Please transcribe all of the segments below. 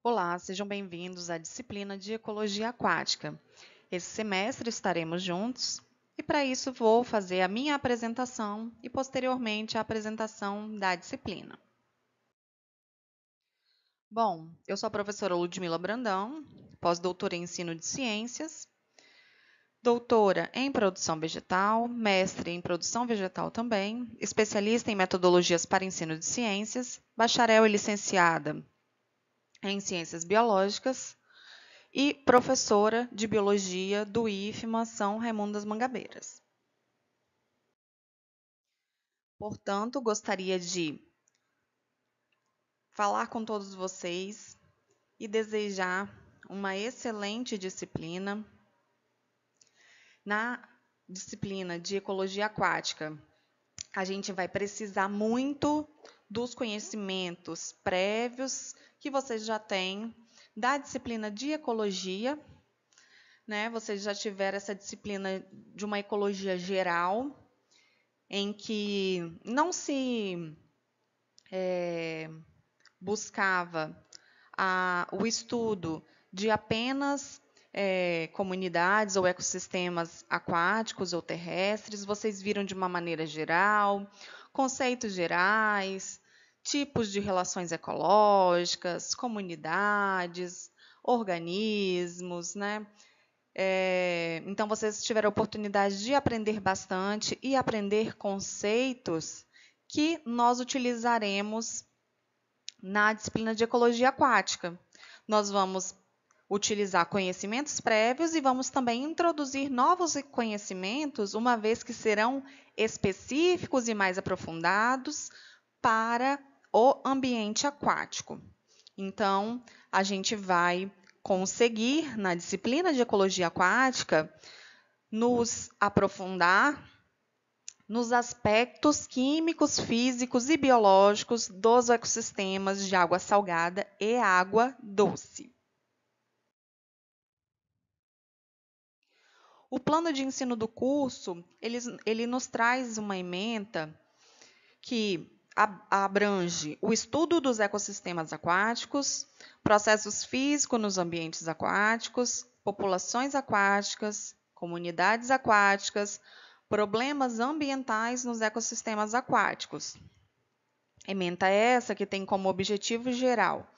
Olá, sejam bem-vindos à disciplina de Ecologia Aquática. Esse semestre estaremos juntos e, para isso, vou fazer a minha apresentação e, posteriormente, a apresentação da disciplina. Bom, eu sou a professora Ludmila Brandão, pós-doutora em Ensino de Ciências, doutora em Produção Vegetal, mestre em Produção Vegetal também, especialista em Metodologias para Ensino de Ciências, bacharel e licenciada em Ciências Biológicas, e professora de Biologia do IFMA São Raimundo das Mangabeiras. Portanto, gostaria de falar com todos vocês e desejar uma excelente disciplina. Na disciplina de Ecologia Aquática, a gente vai precisar muito dos conhecimentos prévios que vocês já têm da disciplina de Ecologia, né? Vocês já tiveram essa disciplina de uma ecologia geral, em que não se buscava o estudo de apenas comunidades ou ecossistemas aquáticos ou terrestres. Vocês viram de uma maneira geral, conceitos gerais, tipos de relações ecológicas, comunidades, organismos, né? Então, vocês tiveram a oportunidade de aprender bastante e aprender conceitos que nós utilizaremos na disciplina de Ecologia Aquática. Nós vamos utilizar conhecimentos prévios e vamos também introduzir novos conhecimentos, uma vez que serão específicos e mais aprofundados para o ambiente aquático. Então, a gente vai conseguir, na disciplina de Ecologia Aquática, nos aprofundar nos aspectos químicos, físicos e biológicos dos ecossistemas de água salgada e água doce. O plano de ensino do curso, ele nos traz uma ementa que abrange o estudo dos ecossistemas aquáticos, processos físicos nos ambientes aquáticos, populações aquáticas, comunidades aquáticas, problemas ambientais nos ecossistemas aquáticos. Ementa essa que tem como objetivo geral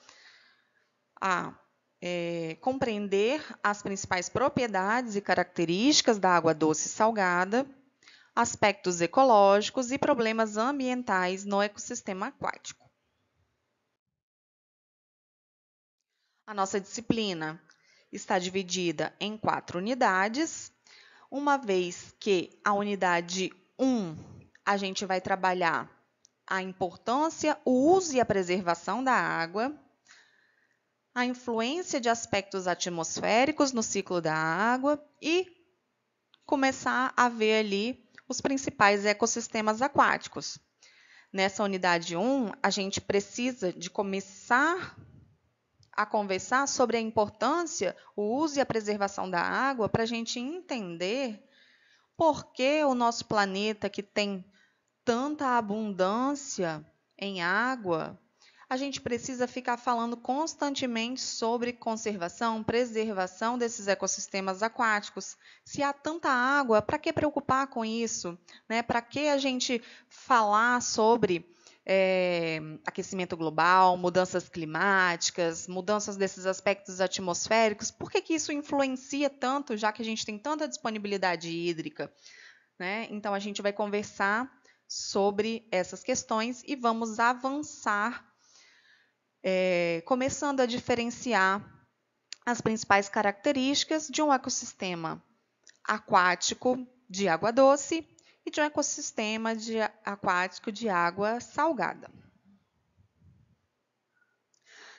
compreender as principais propriedades e características da água doce e salgada, aspectos ecológicos e problemas ambientais no ecossistema aquático. A nossa disciplina está dividida em 4 unidades, uma vez que a unidade 1, a gente vai trabalhar a importância, o uso e a preservação da água, a influência de aspectos atmosféricos no ciclo da água e começar a ver ali os principais ecossistemas aquáticos. Nessa unidade 1, a gente precisa de começar a conversar sobre a importância, o uso e a preservação da água para a gente entender por que o nosso planeta, que tem tanta abundância em água, a gente precisa ficar falando constantemente sobre conservação, preservação desses ecossistemas aquáticos. Se há tanta água, para que preocupar com isso? Né? Para que a gente falar sobre aquecimento global, mudanças climáticas, mudanças desses aspectos atmosféricos? Por que isso influencia tanto, já que a gente tem tanta disponibilidade hídrica? Né? Então, a gente vai conversar sobre essas questões e vamos avançar começando a diferenciar as principais características de um ecossistema aquático de água doce e de um ecossistema aquático de água salgada.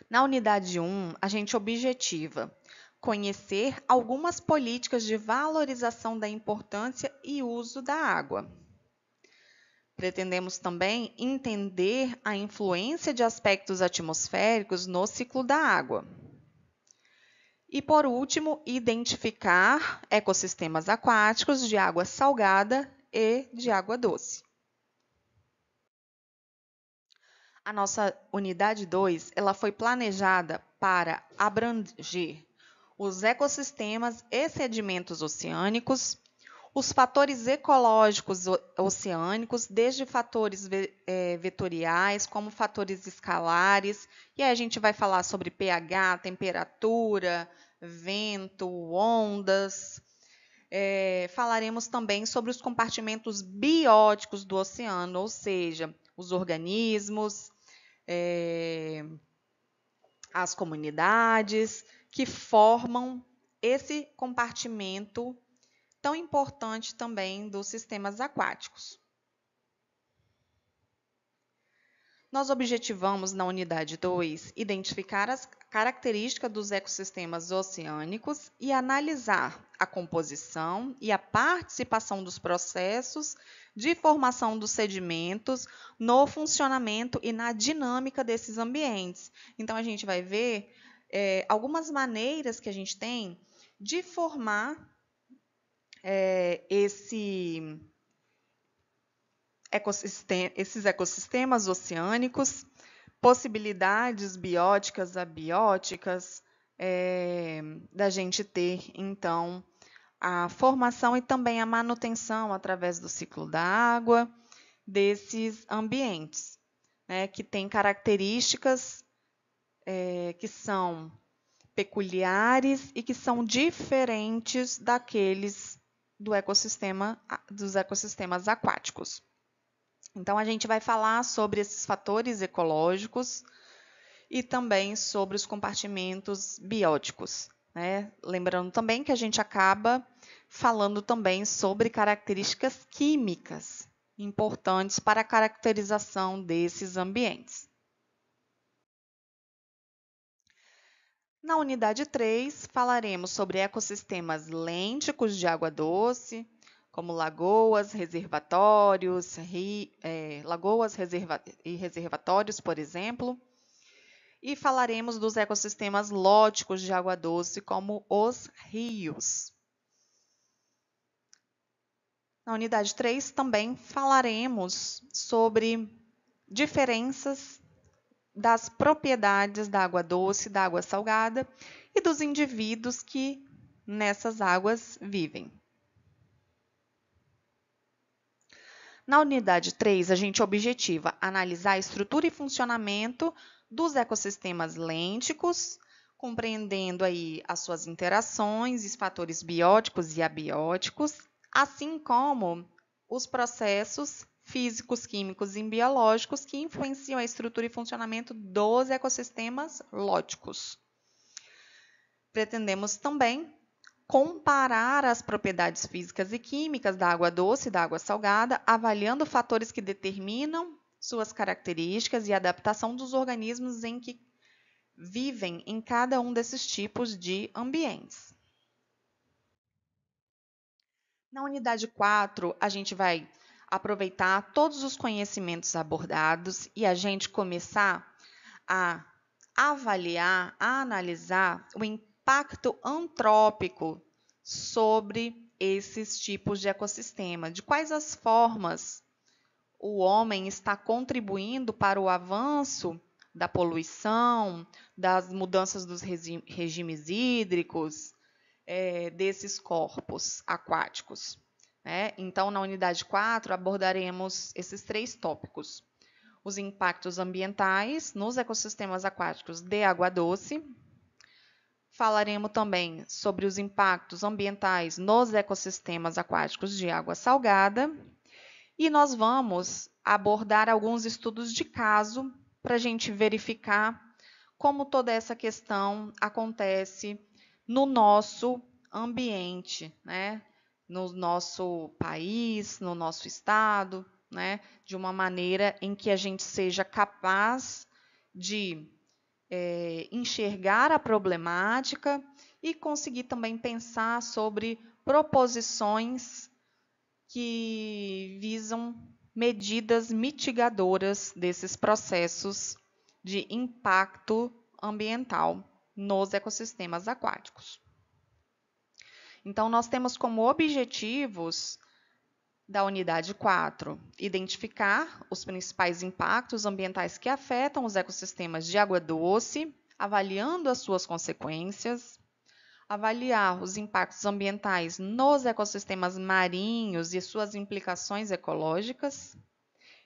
Na unidade 1, a gente objetiva conhecer algumas políticas de valorização da importância e uso da água. Pretendemos também entender a influência de aspectos atmosféricos no ciclo da água. E, por último, identificar ecossistemas aquáticos de água salgada e de água doce. A nossa unidade 2, ela foi planejada para abranger os ecossistemas e sedimentos oceânicos, os fatores ecológicos oceânicos, desde fatores vetoriais, como fatores escalares, e aí a gente vai falar sobre pH, temperatura, vento, ondas. Falaremos também sobre os compartimentos bióticos do oceano, ou seja, os organismos, as comunidades que formam esse compartimento tão importante também dos sistemas aquáticos. Nós objetivamos, na unidade 2, identificar as características dos ecossistemas oceânicos e analisar a composição e a participação dos processos de formação dos sedimentos no funcionamento e na dinâmica desses ambientes. Então, a gente vai ver algumas maneiras que a gente tem de formar esses ecossistemas oceânicos, possibilidades bióticas, abióticas, da gente ter, então, a formação e também a manutenção através do ciclo da água desses ambientes, né, que têm características que são peculiares e que são diferentes daqueles dos ecossistemas aquáticos. Então, a gente vai falar sobre esses fatores ecológicos e também sobre os compartimentos bióticos, né? Lembrando também que a gente acaba falando também sobre características químicas importantes para a caracterização desses ambientes. Na unidade 3, falaremos sobre ecossistemas lênticos de água doce, como lagoas, reservatórios, e reservatórios, por exemplo. E falaremos dos ecossistemas lóticos de água doce, como os rios. Na unidade 3, também falaremos sobre diferenças das propriedades da água doce, da água salgada e dos indivíduos que nessas águas vivem. Na unidade 3, a gente objetiva analisar a estrutura e funcionamento dos ecossistemas lênticos, compreendendo aí as suas interações, os fatores bióticos e abióticos, assim como os processos físicos, químicos e biológicos que influenciam a estrutura e funcionamento dos ecossistemas lóticos. Pretendemos também comparar as propriedades físicas e químicas da água doce e da água salgada, avaliando fatores que determinam suas características e a adaptação dos organismos em que vivem em cada um desses tipos de ambientes. Na unidade 4, a gente vai aproveitar todos os conhecimentos abordados e a gente começar a avaliar, a analisar o impacto antrópico sobre esses tipos de ecossistema, de quais as formas o homem está contribuindo para o avanço da poluição, das mudanças dos regimes hídricos, desses corpos aquáticos. Então, na unidade 4, abordaremos esses 3 tópicos: os impactos ambientais nos ecossistemas aquáticos de água doce. Falaremos também sobre os impactos ambientais nos ecossistemas aquáticos de água salgada. E nós vamos abordar alguns estudos de caso para a gente verificar como toda essa questão acontece no nosso ambiente, né? No nosso país, no nosso estado, né? De uma maneira em que a gente seja capaz de enxergar a problemática e conseguir também pensar sobre proposições que visam medidas mitigadoras desses processos de impacto ambiental nos ecossistemas aquáticos. Então, nós temos como objetivos Da unidade 4, identificar os principais impactos ambientais que afetam os ecossistemas de água doce, avaliando as suas consequências. Avaliar os impactos ambientais nos ecossistemas marinhos e suas implicações ecológicas.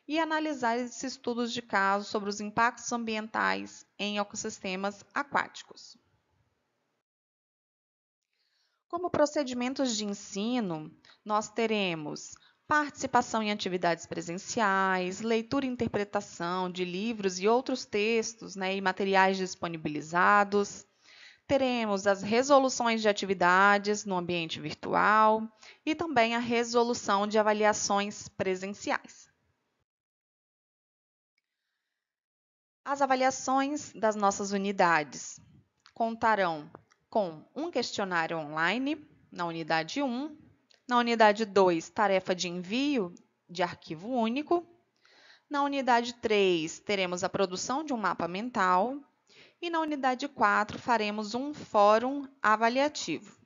E analisar esses estudos de caso sobre os impactos ambientais em ecossistemas aquáticos. Como procedimentos de ensino, nós teremos participação em atividades presenciais, leitura e interpretação de livros e outros textos, e materiais disponibilizados. Teremos as resoluções de atividades no ambiente virtual e também a resolução de avaliações presenciais. As avaliações das nossas unidades contarão com um questionário online na unidade 1, na unidade 2, tarefa de envio de arquivo único, na unidade 3, teremos a produção de um mapa mental e na unidade 4, faremos um fórum avaliativo.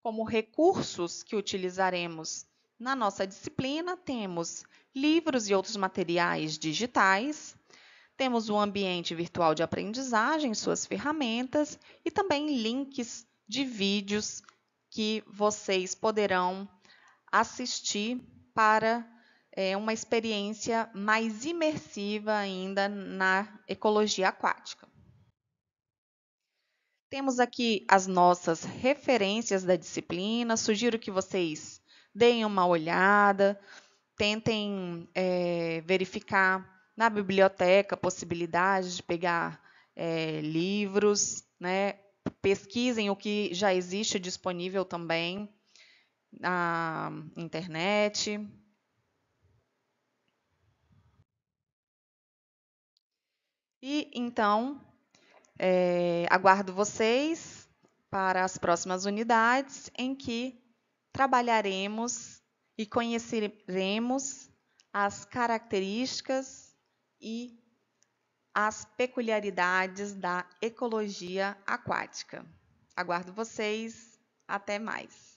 Como recursos que utilizaremos na nossa disciplina, temos livros e outros materiais digitais, temos o ambiente virtual de aprendizagem, suas ferramentas e também links de vídeos que vocês poderão assistir para uma experiência mais imersiva ainda na ecologia aquática. Temos aqui as nossas referências da disciplina, sugiro que vocês deem uma olhada, tentem verificar na biblioteca a possibilidade de pegar livros, pesquisem o que já existe disponível também na internet. E então, aguardo vocês para as próximas unidades em que trabalharemos e conheceremos as características e as peculiaridades da ecologia aquática. Aguardo vocês. Até mais.